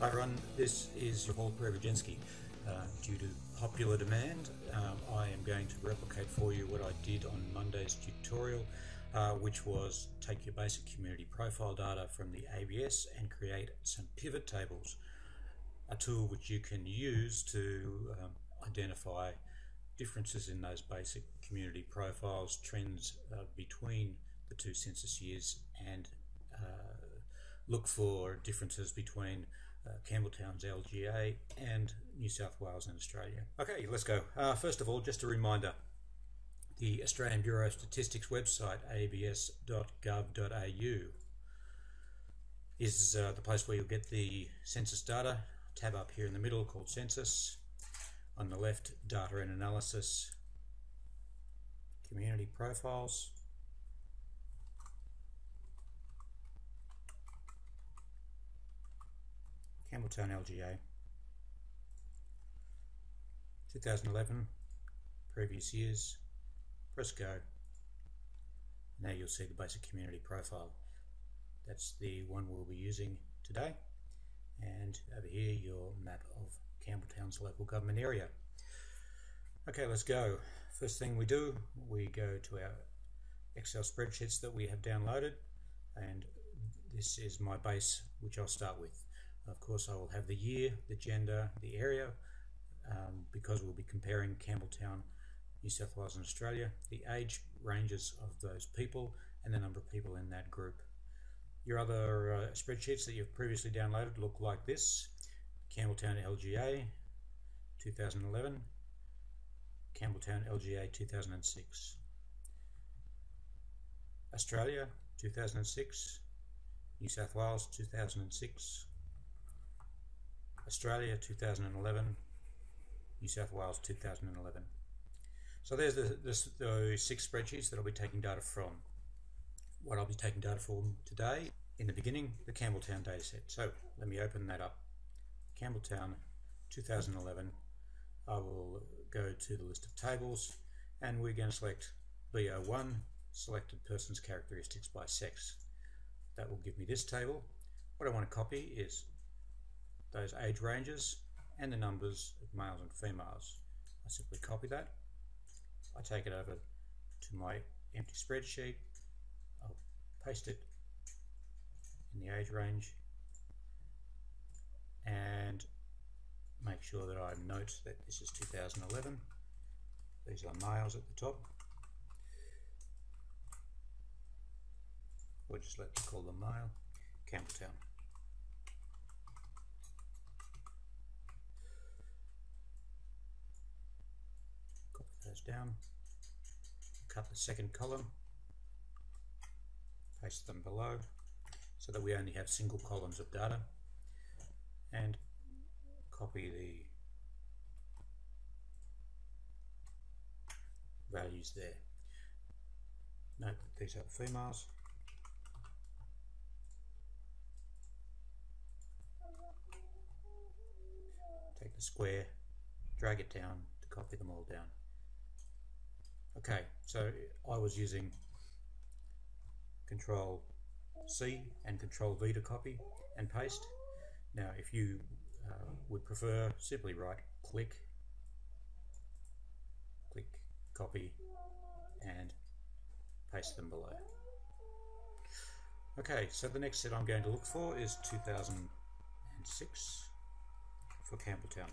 Hi Ron, this is your Paul Prevajinsky. Due to popular demand, I am going to replicate for you what I did on Monday's tutorial, which was take your basic community profile data from the ABS and create some pivot tables, a tool which you can use to identify differences in those basic community profiles, trends between the two census years, and look for differences between Campbelltown's LGA and New South Wales and Australia. Okay, let's go. First of all, just a reminder, the Australian Bureau of Statistics website, abs.gov.au, is the place where you'll get the census data. Tab up here in the middle called Census. On the left, Data and Analysis, Community Profiles, Campbelltown LGA, 2011, previous years, press go. Now you'll see the basic community profile. That's the one we'll be using today. And over here, your map of Campbelltown's local government area. Okay, let's go. First thing we do, we go to our Excel spreadsheets that we have downloaded, and this is my base, which I'll start with. Of course, I will have the year, the gender, the area, because we'll be comparing Campbelltown, New South Wales and Australia, the age ranges of those people, and the number of people in that group. Your other spreadsheets that you've previously downloaded look like this: Campbelltown LGA 2011, Campbelltown LGA 2006, Australia 2006, New South Wales 2006, Australia 2011, New South Wales 2011. So there's those 6 spreadsheets that I'll be taking data from. What I'll be taking data from today, in the beginning, the Campbelltown dataset. So let me open that up. Campbelltown 2011. I will go to the list of tables, and we're going to select BO1, selected person's characteristics by sex. That will give me this table. What I want to copy is those age ranges and the numbers of males and females. I simply copy that. I take it over to my empty spreadsheet. I'll paste it in the age range and make sure that I note that this is 2011. These are males at the top. Or just let's call them male. Campbelltown. Copy those down. Cut the second column. Paste them below so that we only have single columns of data. And copy the values there. Note that these are females. Take the square, drag it down to copy them all down. Okay, so I was using Control C and Control V to copy and paste. Now if you would prefer, simply right click, copy and paste them below. Okay, so the next set I'm going to look for is 2006 for Campbelltown.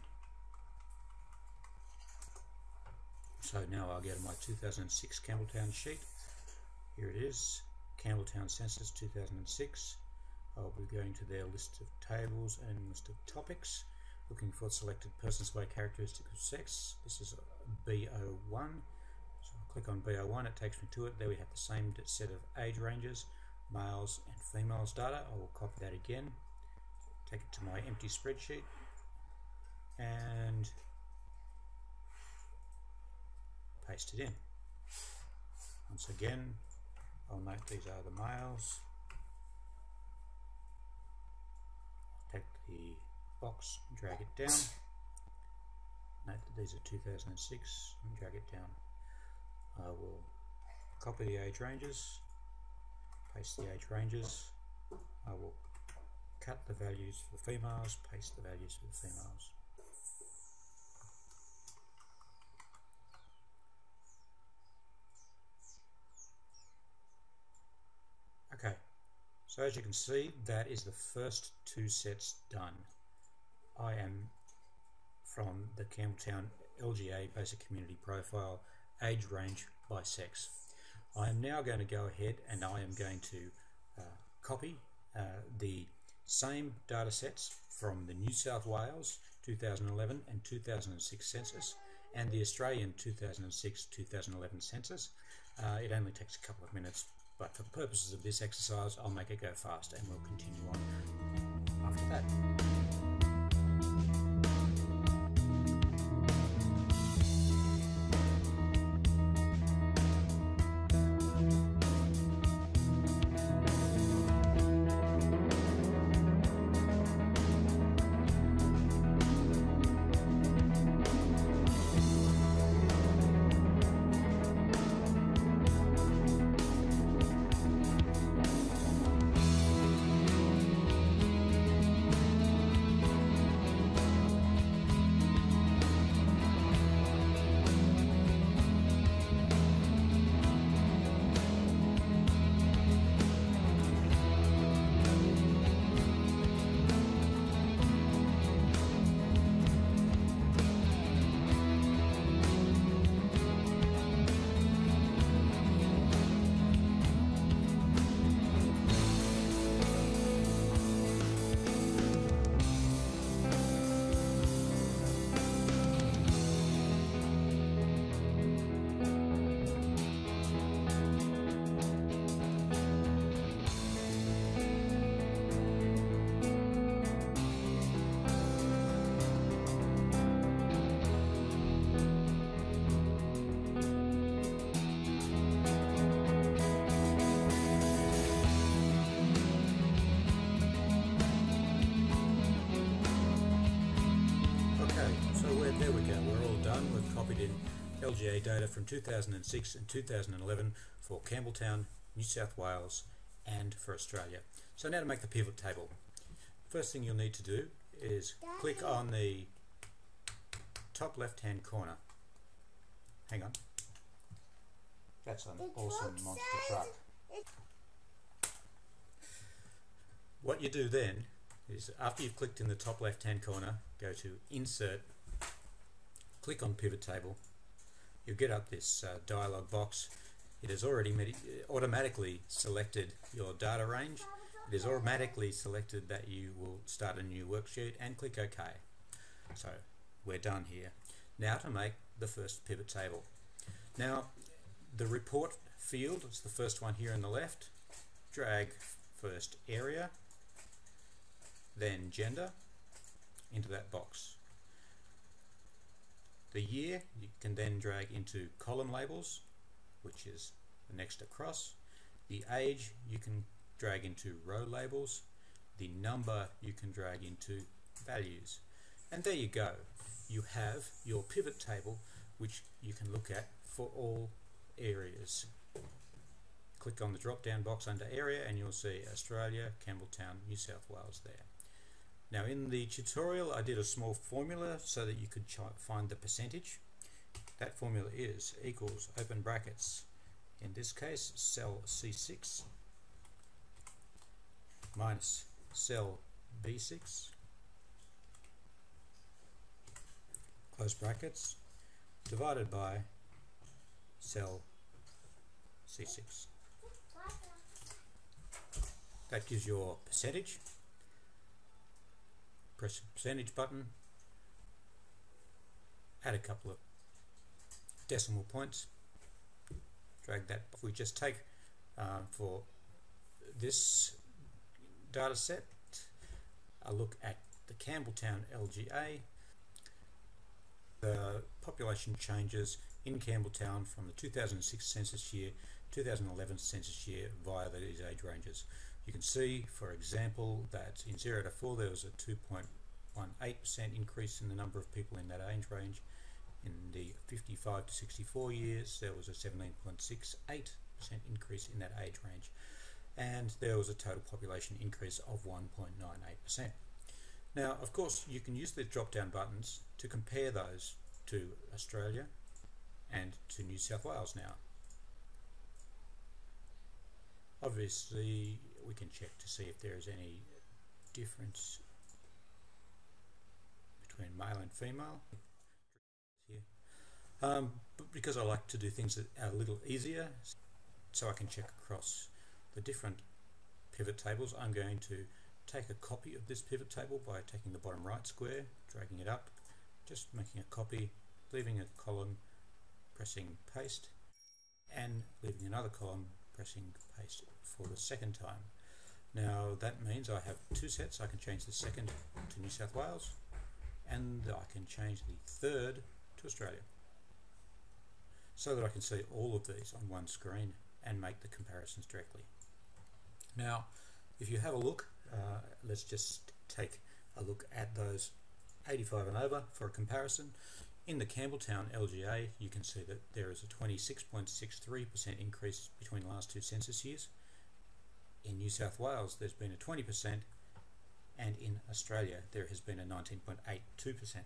So now I'll go to my 2006 Campbelltown sheet. Here it is, Campbelltown Census 2006. I'll be going to their list of tables and list of topics, looking for selected persons by characteristic of sex. This is BO1. So I'll click on BO1, it takes me to it. There we have the same set of age ranges, males and females data. I will copy that again, take it to my empty spreadsheet, and paste it in. Once again, I'll note these are the males. Take the box, drag it down. Note that these are 2006 and drag it down. I will copy the age ranges, paste the age ranges. I will cut the values for the females, paste the values for the females. Okay, so as you can see, that is the first two sets done. I am from the Campbelltown LGA Basic Community Profile, age range by sex. I am now going to go ahead and I am going to copy the same data sets from the New South Wales 2011 and 2006 census and the Australian 2006-2011 census. It only takes a couple of minutes, but for the purposes of this exercise I'll make it go fast and we'll continue on after that. There we go, we're all done. We've copied in LGA data from 2006 and 2011 for Campbelltown, New South Wales and for Australia. So now to make the pivot table. First thing you'll need to do is click on the top left hand corner. Hang on. That's an awesome monster truck. What you do then is after you've clicked in the top left hand corner, go to Insert, click on Pivot Table. You'll get up this dialog box. It has already automatically selected your data range. It has automatically selected that you will start a new worksheet and click OK. So we're done here. Now to make the first pivot table. Now the report field is the first one here on the left. Drag first area, then gender into that box. The year you can then drag into column labels, which is the next across. The age you can drag into row labels. The number you can drag into values. And there you go. You have your pivot table, which you can look at for all areas. Click on the drop down box under area and you'll see Australia, Campbelltown, New South Wales there. Now in the tutorial I did a small formula so that you could find the percentage. That formula is equals open brackets, in this case cell C6 minus cell B6 close brackets divided by cell C6. That gives your percentage. Press the percentage button, add a couple of decimal points, drag that. If we just take for this data set a look at the Campbelltown LGA, the population changes in Campbelltown from the 2006 census year, 2011 census year via these age ranges. You can see, for example, that in 0 to 4 there was a 2.18% increase in the number of people in that age range. In the 55 to 64 years there was a 17.68% increase in that age range. and there was a total population increase of 1.98%. Now, of course, you can use the drop-down buttons to compare those to Australia and to New South Wales now. Obviously, we can check to see if there is any difference between male and female. Here. But because I like to do things that are a little easier, so I can check across the different pivot tables, I'm going to take a copy of this pivot table by taking the bottom right square, dragging it up, just making a copy, leaving a column, pressing paste, and leaving another column, pressing paste for the second time. Now that means I have two sets. I can change the second to New South Wales, and I can change the third to Australia, so that I can see all of these on one screen and make the comparisons directly. Now, if you have a look, let's just take a look at those 85 and over for a comparison. In the Campbelltown LGA, you can see that there is a 26.63% increase between the last two census years. In New South Wales, there's been a 20%, and in Australia, there has been a 19.82%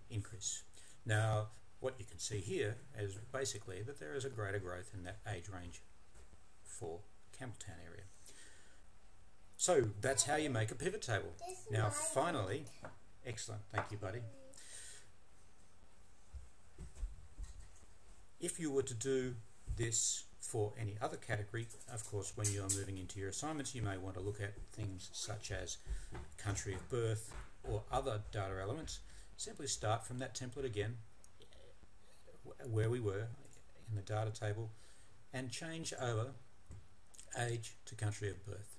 increase. Now, what you can see here is basically that there is a greater growth in that age range for Campbelltown area. So that's how you make a pivot table. Now finally, excellent, thank you buddy. If you were to do this for any other category, of course when you're moving into your assignments you may want to look at things such as country of birth or other data elements. Simply start from that template again, where we were in the data table, and change over age to country of birth.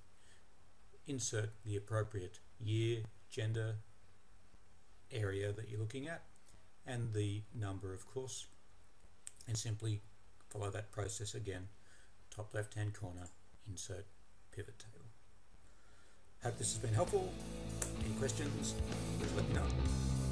Insert the appropriate year, gender, area that you're looking at, and the number of course, and simply follow that process again. Top left hand corner, insert pivot table. Hope this has been helpful. Any questions, please let me know.